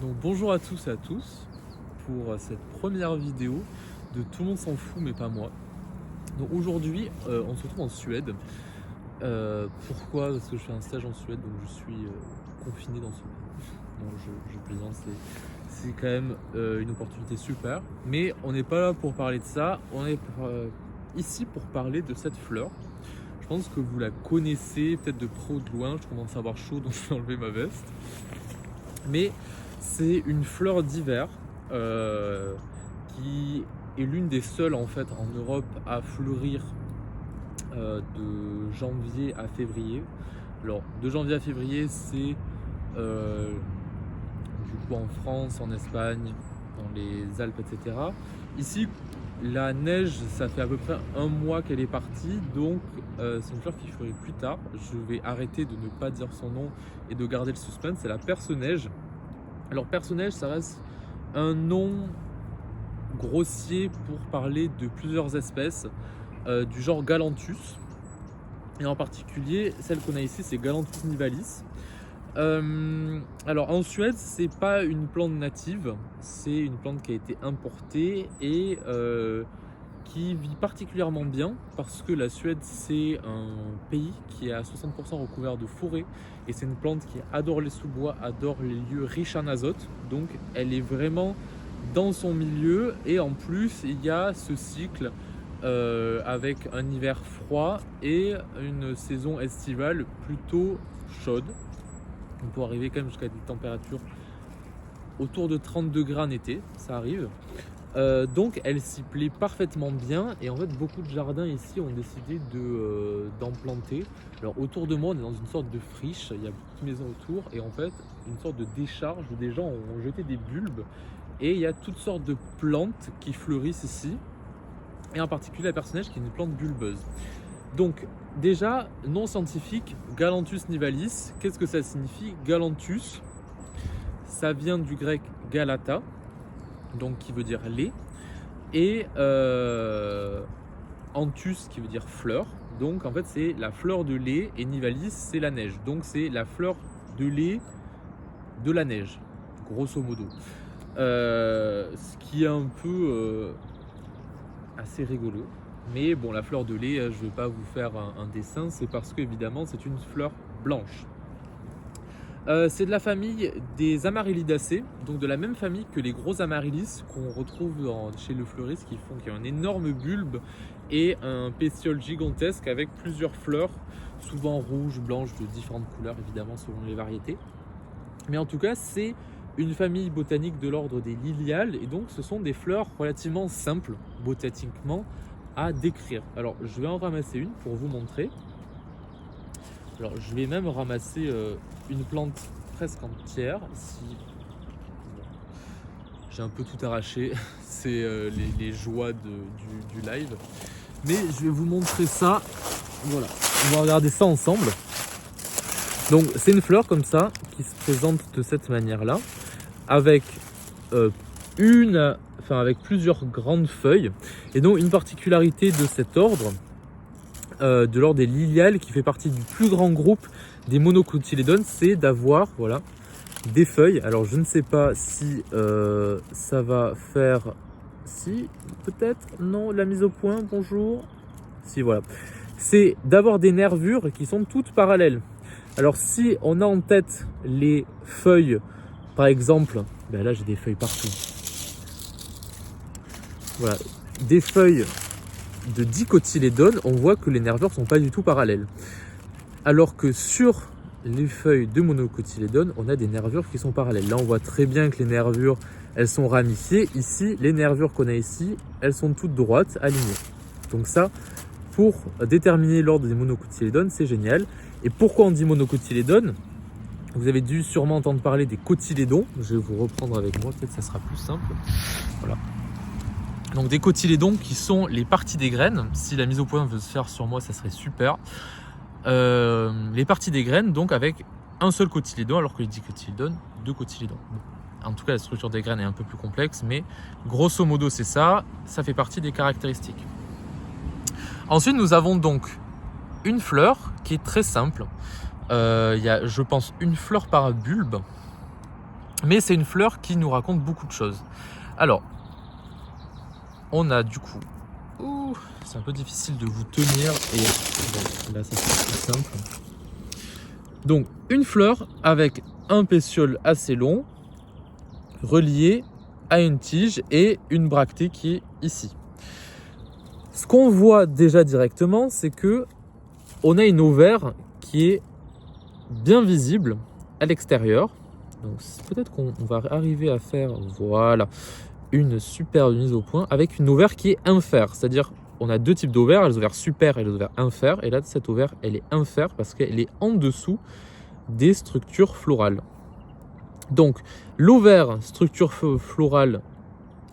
Donc bonjour à tous et à tous pour cette première vidéo de Tout le monde s'en fout mais pas moi. Donc aujourd'hui on se retrouve en Suède. Pourquoi? Parce que je fais un stage en Suède, donc je suis confiné dans ce pays. Non, je plaisante, c'est quand même une opportunité super. Mais on n'est pas là pour parler de ça, on est ici pour parler de cette fleur. Je pense que vous la connaissez peut-être de près ou de loin, je commence à avoir chaud donc je vais enlever ma veste. Mais c'est une fleur d'hiver qui est l'une des seules en fait en Europe à fleurir de janvier à février. Alors de janvier à février c'est du coup en France, en Espagne, dans les Alpes, etc. Ici la neige ça fait à peu près un mois qu'elle est partie, donc c'est une fleur qui fleurit plus tard. Je vais arrêter de ne pas dire son nom et de garder le suspense, c'est la perce-neige. Alors perce-neige ça reste un nom grossier pour parler de plusieurs espèces du genre Galanthus, et en particulier celle qu'on a ici c'est Galanthus nivalis. Alors en Suède c'est pas une plante native, c'est une plante qui a été importée et qui vit particulièrement bien parce que la Suède c'est un pays qui est à 60% recouvert de forêt et c'est une plante qui adore les sous-bois, adore les lieux riches en azote, donc elle est vraiment dans son milieu. Et en plus il y a ce cycle avec un hiver froid et une saison estivale plutôt chaude. On peut arriver quand même jusqu'à des températures autour de 30 degrés en été, ça arrive. Donc elle s'y plaît parfaitement bien et en fait beaucoup de jardins ici ont décidé d'en planter. Alors autour de moi on est dans une sorte de friche, il y a beaucoup de maisons autour et en fait une sorte de décharge où des gens ont jeté des bulbes et il y a toutes sortes de plantes qui fleurissent ici, et en particulier la perce-neige qui est une plante bulbeuse. Donc déjà, nom scientifique, Galanthus nivalis, qu'est-ce que ça signifie? Galanthus, ça vient du grec galata, donc qui veut dire lait, et anthus qui veut dire fleur, donc en fait c'est la fleur de lait, et nivalis c'est la neige, donc c'est la fleur de lait de la neige, grosso modo. Ce qui est un peu assez rigolo. Mais bon, la fleur de lait, je ne vais pas vous faire un dessin, c'est parce que évidemment c'est une fleur blanche. C'est de la famille des Amaryllidaceae, donc de la même famille que les gros amaryllis qu'on retrouve chez le fleuriste, qui ont un énorme bulbe et un pétiole gigantesque avec plusieurs fleurs, souvent rouges, blanches, de différentes couleurs évidemment selon les variétés. Mais en tout cas, c'est une famille botanique de l'ordre des liliales, et donc ce sont des fleurs relativement simples botaniquement à décrire. Alors je vais en ramasser une pour vous montrer. Alors je vais même ramasser une plante presque entière. Si j'ai un peu tout arraché, c'est les joies du live. Mais je vais vous montrer ça. Voilà, on va regarder ça ensemble. Donc c'est une fleur comme ça qui se présente de cette manière-là, avec avec plusieurs grandes feuilles. Et donc une particularité de cet ordre, de l'ordre des liliales, qui fait partie du plus grand groupe des monocotylédones, c'est d'avoir voilà, des feuilles. Alors je ne sais pas si ça va faire... Si, peut-être, non, la mise au point, bonjour. Si, voilà. C'est d'avoir des nervures qui sont toutes parallèles. Alors si on a en tête les feuilles, par exemple, ben là j'ai des feuilles partout. Voilà, des feuilles de dicotylédones, on voit que les nervures ne sont pas du tout parallèles. Alors que sur les feuilles de monocotylédones, on a des nervures qui sont parallèles. Là on voit très bien que les nervures, elles sont ramifiées. Ici, les nervures qu'on a ici, elles sont toutes droites, alignées. Donc ça, pour déterminer l'ordre des monocotylédones, c'est génial. Et pourquoi on dit monocotylédones? Vous avez dû sûrement entendre parler des cotylédons. Je vais vous reprendre avec moi, peut-être que ça sera plus simple. Voilà. Donc des cotylédons qui sont les parties des graines. Si la mise au point veut se faire sur moi, ça serait super. Les parties des graines, donc avec un seul cotylédon, alors que les dicotylédones, deux cotylédons. Bon. En tout cas, la structure des graines est un peu plus complexe, mais grosso modo, c'est ça. Ça fait partie des caractéristiques. Ensuite, nous avons donc une fleur qui est très simple. Il y a, je pense, une fleur par bulbe. Mais c'est une fleur qui nous raconte beaucoup de choses. Alors, on a du coup... c'est un peu difficile de vous tenir. Et bon, là, ça c'est plus simple. Donc, une fleur avec un pétiole assez long, relié à une tige et une bractée qui est ici. Ce qu'on voit déjà directement, c'est que on a une ovaire qui est bien visible à l'extérieur. Donc peut-être qu'on va arriver à faire, voilà, une superbe mise au point avec une ovaire qui est infère. C'est-à-dire, on a deux types d'ovaires, les ovaires super et les ovaires infères. Et là, cette ovaire, elle est infère parce qu'elle est en dessous des structures florales. Donc, l'ovaire structure florale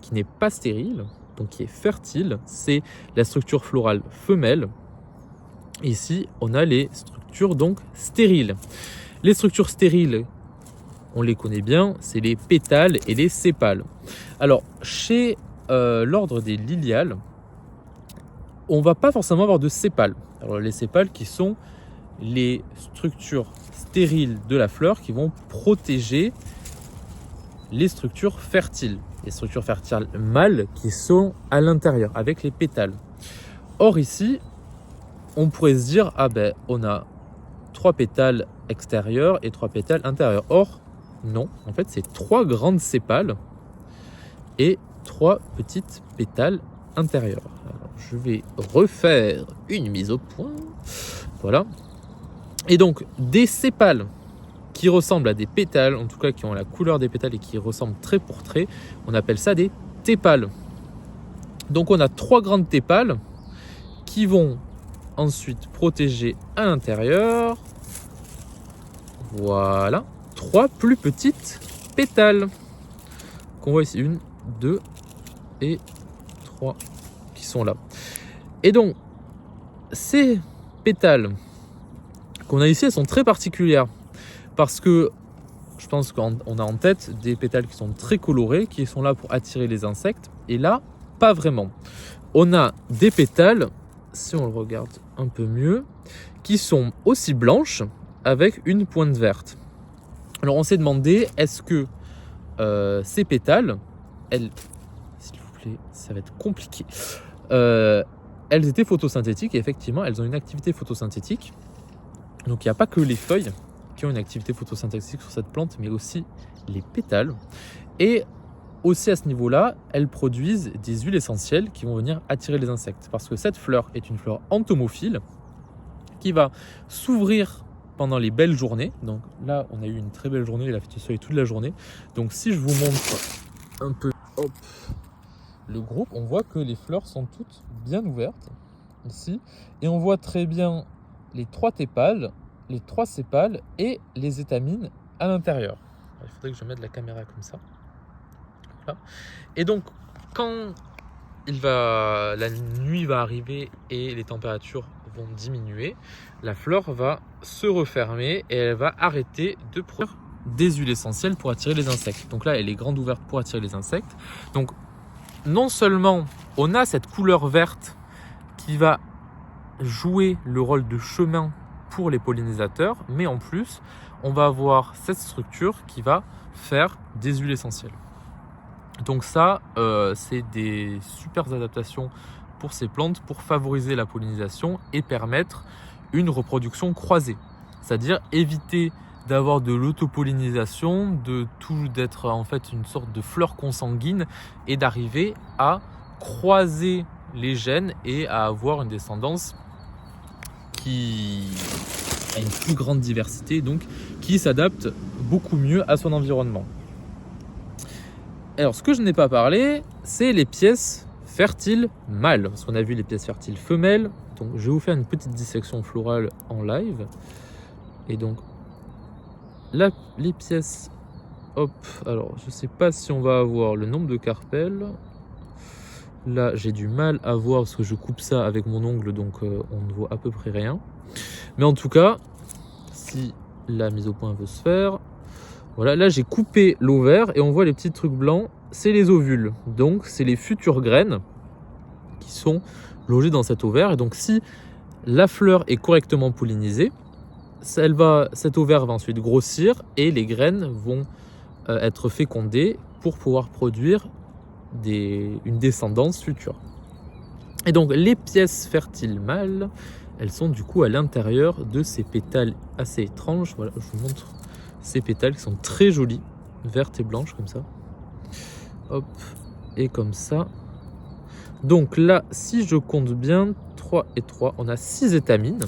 qui n'est pas stérile, donc qui est fertile, c'est la structure florale femelle. Ici, on a les structures donc stériles. Les structures stériles, on les connaît bien, c'est les pétales et les sépales. Alors, chez l'ordre des liliales, on va pas forcément avoir de sépales. Alors, les sépales qui sont les structures stériles de la fleur qui vont protéger les structures fertiles. Les structures fertiles mâles qui sont à l'intérieur avec les pétales. Or ici, on pourrait se dire, ah ben on a 3 pétales extérieurs et 3 pétales intérieurs. Or, non, en fait c'est 3 grandes sépales et 3 petites pétales intérieures. Alors, je vais refaire une mise au point. Voilà. Et donc, des sépales qui ressemblent à des pétales, en tout cas qui ont la couleur des pétales et qui ressemblent trait pour trait, on appelle ça des tépales. Donc on a 3 grandes tépales qui vont ensuite protéger à l'intérieur. Voilà. 3 plus petites pétales qu'on voit ici, 1, 2 et 3 qui sont là. Et donc ces pétales qu'on a ici, elles sont très particulières parce que je pense qu'on a en tête des pétales qui sont très colorés, qui sont là pour attirer les insectes, et là, pas vraiment. On a des pétales, si on le regarde un peu mieux, qui sont aussi blanches avec une pointe verte. Alors on s'est demandé, est-ce que ces pétales, elles, s'il vous plaît, ça va être compliqué, elles étaient photosynthétiques, et effectivement, elles ont une activité photosynthétique. Donc il n'y a pas que les feuilles qui ont une activité photosynthétique sur cette plante, mais aussi les pétales. Et aussi à ce niveau-là, elles produisent des huiles essentielles qui vont venir attirer les insectes. Parce que cette fleur est une fleur entomophile qui va s'ouvrir pendant les belles journées. Donc là, on a eu une très belle journée, il a fait du soleil toute la journée. Donc si je vous montre un peu le groupe, on voit que les fleurs sont toutes bien ouvertes ici. Et on voit très bien les 3 tépales, les 3 sépales et les étamines à l'intérieur. Il faudrait que je mette la caméra comme ça. Voilà. Et donc, quand la nuit va arriver et les températures vont diminuer, la fleur va se refermer et elle va arrêter de produire des huiles essentielles pour attirer les insectes. Donc là, elle est grande ouverte pour attirer les insectes. Donc, non seulement on a cette couleur verte qui va jouer le rôle de chemin pour les pollinisateurs, mais en plus, on va avoir cette structure qui va faire des huiles essentielles. Donc ça, c'est des super adaptations pour ces plantes pour favoriser la pollinisation et permettre une reproduction croisée. C'est-à-dire éviter d'avoir de l'autopollinisation, d'être en fait une sorte de fleur consanguine et d'arriver à croiser les gènes et à avoir une descendance qui a une plus grande diversité, donc qui s'adapte beaucoup mieux à son environnement. Alors, ce que je n'ai pas parlé, c'est les pièces fertiles mâles. Parce qu'on a vu les pièces fertiles femelles. Donc, je vais vous faire une petite dissection florale en live. Et donc, là, les pièces, hop, alors, je ne sais pas si on va avoir le nombre de carpelles. Là, j'ai du mal à voir parce que je coupe ça avec mon ongle, donc on ne voit à peu près rien. Mais en tout cas, si la mise au point veut se faire, voilà, là j'ai coupé l'ovaire et on voit les petits trucs blancs, c'est les ovules. Donc, c'est les futures graines qui sont logées dans cet ovaire. Et donc, si la fleur est correctement pollinisée, cette ovaire va ensuite grossir et les graines vont être fécondées pour pouvoir produire une descendance future. Et donc les pièces fertiles mâles, elles sont du coup à l'intérieur de ces pétales assez étranges. Voilà, je vous montre ces pétales qui sont très jolis, vertes et blanches comme ça. Hop, et comme ça. Donc là, si je compte bien, 3 et 3, on a 6 étamines.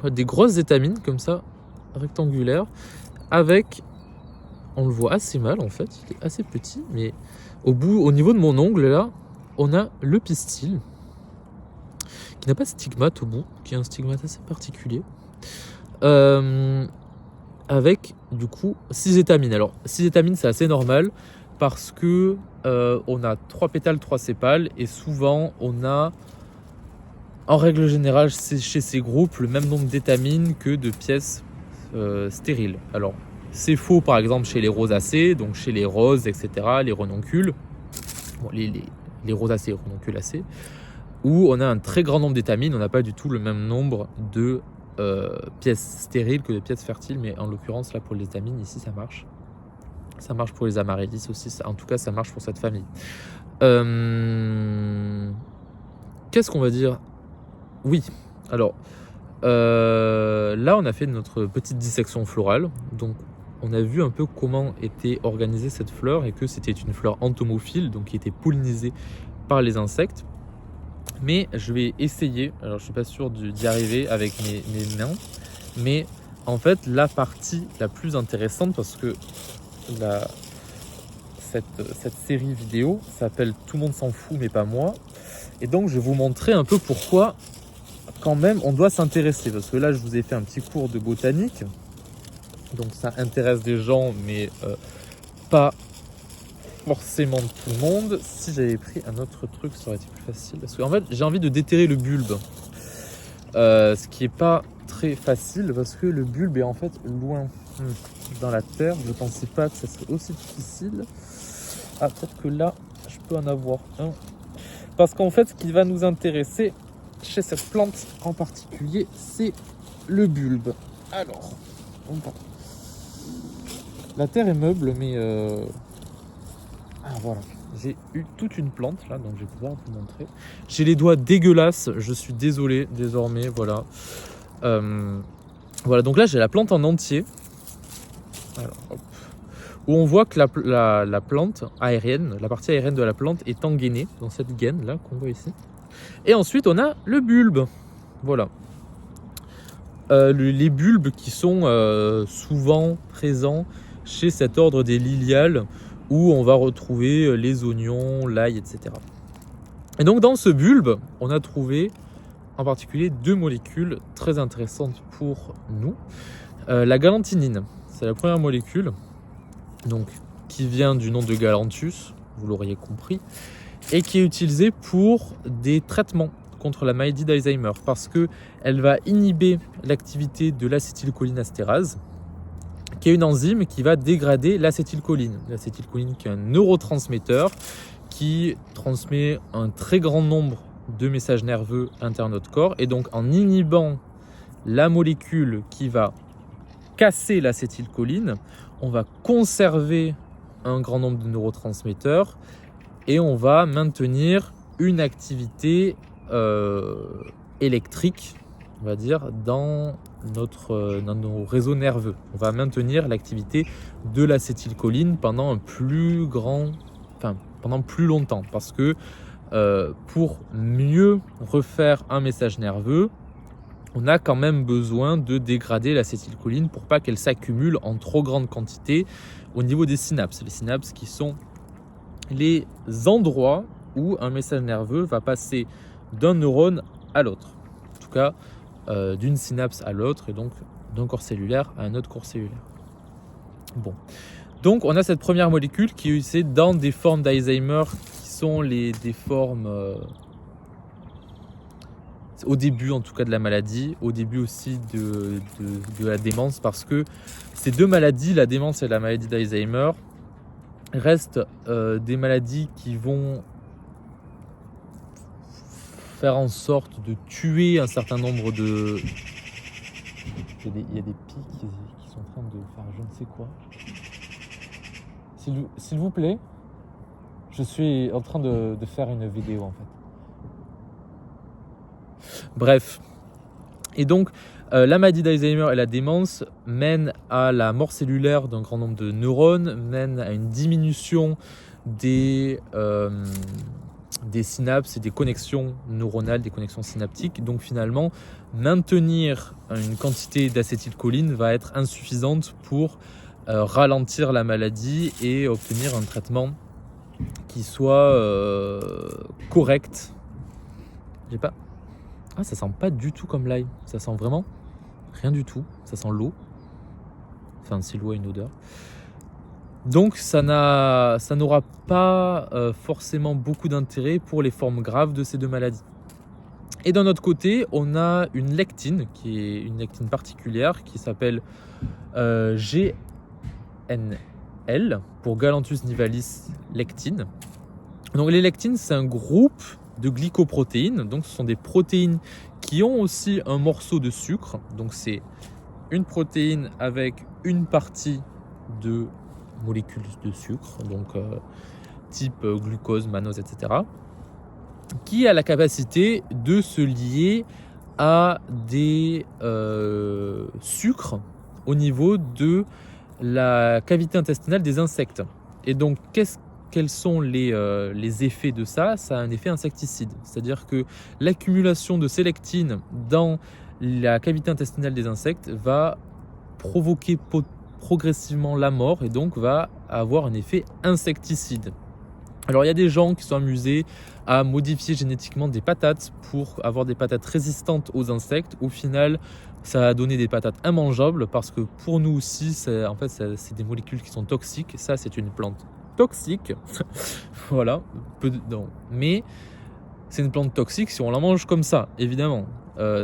Des grosses étamines comme ça, rectangulaires, avec, on le voit assez mal en fait, il est assez petit, mais au niveau de mon ongle là, on a le pistil, qui n'a pas de stigmate au bout, qui a un stigmate assez particulier, avec du coup 6 étamines. Alors 6 étamines c'est assez normal, parce que on a 3 pétales, 3 sépales, et souvent on a, en règle générale, chez ces groupes, le même nombre d'étamines que de pièces stériles. Alors, c'est faux par exemple chez les rosacées, donc chez les roses, etc., les renoncules, bon, les rosacées et renonculacées, où on a un très grand nombre d'étamines, on n'a pas du tout le même nombre de pièces stériles que de pièces fertiles, mais en l'occurrence, là, pour les étamines, ici, ça marche. Ça marche pour les amaryllis aussi, en tout cas, ça marche pour cette famille. Qu'est-ce qu'on va dire ? Oui, alors là on a fait notre petite dissection florale, donc on a vu un peu comment était organisée cette fleur et que c'était une fleur entomophile, donc qui était pollinisée par les insectes. Mais je vais essayer, alors je suis pas sûr d'y arriver avec mes mains, mais en fait la partie la plus intéressante, parce que cette série vidéo s'appelle Tout le monde s'en fout mais pas moi, et donc je vais vous montrer un peu pourquoi quand même on doit s'intéresser, parce que là je vous ai fait un petit cours de botanique, donc ça intéresse des gens mais pas forcément tout le monde. Si j'avais pris un autre truc ça aurait été plus facile, parce qu'en fait j'ai envie de déterrer le bulbe, ce qui est pas très facile parce que le bulbe est en fait loin dans la terre. Je pensais pas que ça serait aussi difficile. Ah, peut-être que là je peux en avoir un, parce qu'en fait ce qui va nous intéresser chez cette plante en particulier, c'est le bulbe. Alors, la terre est meuble, mais voilà, j'ai eu toute une plante là, donc je vais pouvoir vous montrer. J'ai les doigts dégueulasses, je suis désolé désormais, voilà. Voilà, donc là j'ai la plante en entier. Alors, hop. Où on voit que la plante aérienne, la partie aérienne de la plante est engainée dans cette gaine là qu'on voit ici. Et ensuite on a le bulbe, voilà. Les bulbes qui sont souvent présents chez cet ordre des liliales, où on va retrouver les oignons, l'ail, etc. Et donc dans ce bulbe, on a trouvé en particulier 2 molécules très intéressantes pour nous. La galantinine, c'est la première molécule, donc, qui vient du nom de Galanthus, vous l'auriez compris, et qui est utilisée pour des traitements contre la maladie d'Alzheimer, parce qu'elle va inhiber l'activité de l'acétylcholinestérase, qui est une enzyme qui va dégrader l'acétylcholine. L'acétylcholine qui est un neurotransmetteur qui transmet un très grand nombre de messages nerveux à l'intérieur de notre corps, et donc en inhibant la molécule qui va casser l'acétylcholine, on va conserver un grand nombre de neurotransmetteurs et on va maintenir une activité électrique, on va dire, dans nos réseaux nerveux. On va maintenir l'activité de l'acétylcholine pendant pendant plus longtemps, parce que pour mieux refaire un message nerveux, on a quand même besoin de dégrader l'acétylcholine pour pas qu'elle s'accumule en trop grande quantité au niveau des synapses. Les synapses qui sont les endroits où un message nerveux va passer d'un neurone à l'autre. En tout cas, d'une synapse à l'autre, et donc d'un corps cellulaire à un autre corps cellulaire. Bon. Donc on a cette première molécule qui est utilisée dans des formes d'Alzheimer qui sont des formes... au début en tout cas de la maladie, au début aussi de la démence, parce que ces deux maladies, la démence et la maladie d'Alzheimer, restent des maladies qui vont faire en sorte de tuer un certain nombre de... Il y a des pies qui sont en train de faire je ne sais quoi. S'il vous plaît, je suis en train de faire une vidéo en fait. Bref. Et donc, la maladie d'Alzheimer et la démence mènent à la mort cellulaire d'un grand nombre de neurones, mènent à une diminution des synapses et des connexions neuronales, des connexions synaptiques. Donc finalement, maintenir une quantité d'acétylcholine va être insuffisante pour ralentir la maladie et obtenir un traitement qui soit correct. J'ai pas... Ah, ça sent pas du tout comme l'ail. Ça sent vraiment rien du tout. Ça sent l'eau. Enfin, si l'eau a une odeur. Donc, ça n'aura pas forcément beaucoup d'intérêt pour les formes graves de ces deux maladies. Et d'un autre côté, on a une lectine, qui est une lectine particulière, qui s'appelle GNL, pour Galanthus nivalis lectine. Donc, les lectines, c'est un groupe de glycoprotéines. Donc, ce sont des protéines qui ont aussi un morceau de sucre. Donc, c'est une protéine avec une partie de molécules de sucre, donc type glucose, mannose, etc., qui a la capacité de se lier à des sucres au niveau de la cavité intestinale des insectes. Et donc, quels sont les effets de ça? Ça a un effet insecticide, c'est-à-dire que l'accumulation de ces lectines dans la cavité intestinale des insectes va provoquer progressivement la mort et donc va avoir un effet insecticide. Alors il y a des gens qui sont amusés à modifier génétiquement des patates pour avoir des patates résistantes aux insectes. Au final, ça a donné des patates immangeables parce que pour nous aussi, c'est des molécules qui sont toxiques. Ça, c'est une plante toxique. Voilà. Mais c'est une plante toxique si on la mange comme ça, évidemment.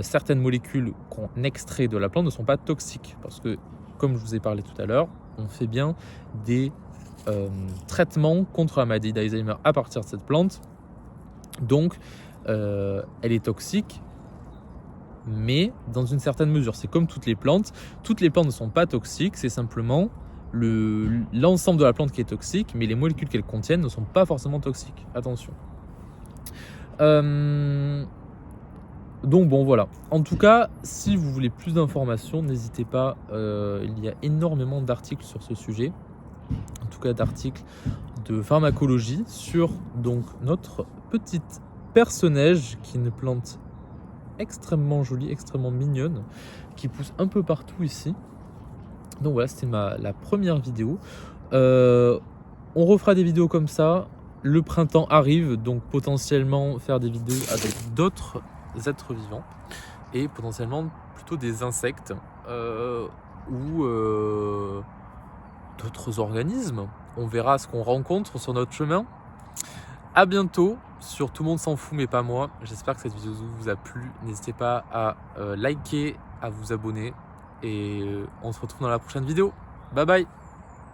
Certaines molécules qu'on extrait de la plante ne sont pas toxiques parce que, comme je vous ai parlé tout à l'heure, on fait bien des traitements contre la maladie d'Alzheimer à partir de cette plante. Donc, elle est toxique, mais dans une certaine mesure. C'est comme toutes les plantes. Toutes les plantes ne sont pas toxiques, c'est simplement l'ensemble de la plante qui est toxique, mais les molécules qu'elle contient ne sont pas forcément toxiques. Attention. Donc bon, voilà. En tout cas, si vous voulez plus d'informations, n'hésitez pas. Il y a énormément d'articles sur ce sujet. En tout cas, d'articles de pharmacologie sur donc notre petite personnage qui est une plante extrêmement jolie, extrêmement mignonne, qui pousse un peu partout ici. Donc voilà, c'était la première vidéo. On refera des vidéos comme ça. Le printemps arrive, donc potentiellement faire des vidéos avec d'autres êtres vivants et potentiellement plutôt des insectes ou d'autres organismes. On verra ce qu'on rencontre sur notre chemin. À bientôt sur Tout le monde s'en fout mais pas moi. J'espère que cette vidéo vous a plu. N'hésitez pas à liker, à vous abonner et on se retrouve dans la prochaine vidéo. Bye bye.